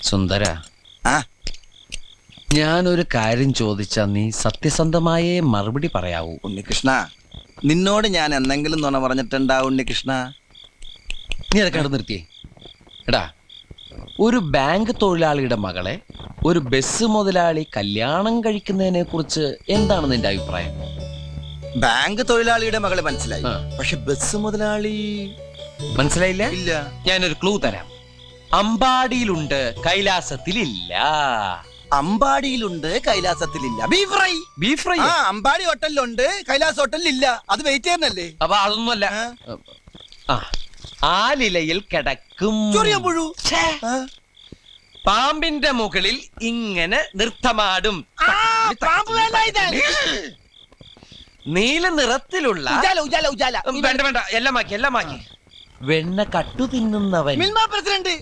സുന്ദര, ഞാനൊരു കാര്യം ചോദിച്ചാ നീ സത്യസന്ധമായേ മറുപടി പറയാവൂ. ഉണ്ണികൃഷ്ണ, നിന്നോട് ഞാൻ എന്തെങ്കിലും നുണ പറഞ്ഞിട്ടുണ്ടാ ഉണ്ണികൃഷ്ണ? നീ അതൊക്കെ അവിടെ നിർത്തിയേ. എടാ, ഒരു ബാങ്ക് തൊഴിലാളിയുടെ മകളെ ഒരു ബസ് മുതലാളി കല്യാണം കഴിക്കുന്നതിനെ കുറിച്ച് എന്താണ് നിന്റെ അഭിപ്രായം? ബാങ്ക് തൊഴിലാളിയുടെ മകളെ മനസ്സിലായി, പക്ഷെ ബസ് മുതലാളി മനസ്സിലായില്ല? ഇല്ല. ഞാനൊരു ക്ലൂ തരാം. അമ്പാടിയിലുണ്ട്, കൈലാസത്തിലില്ല. അമ്പാടിയിലുണ്ട്, കൈലാസത്തിലില്ല. Beef fry. Beef fry Ambadi ഹോട്ടലിലുണ്ട്, കൈലാസ് ഹോട്ടലിലില്ല. അത് വെയിറ്റ് ചെയ്യുന്നല്ലേ? അപ്പൊ അതൊന്നുമല്ല. ആലിലയിൽ കിടക്കും പുഴു. പാമ്പിന്റെ മുകളിൽ ഇങ്ങനെ നൃത്തമാടും. നീല നിറത്തിലുള്ള വേണ്ട വേണ്ട, എല്ലാം മാക്കി. വെണ്ണ കട്ടു തിന്നുന്നവൻ. പ്രസിഡന്റ്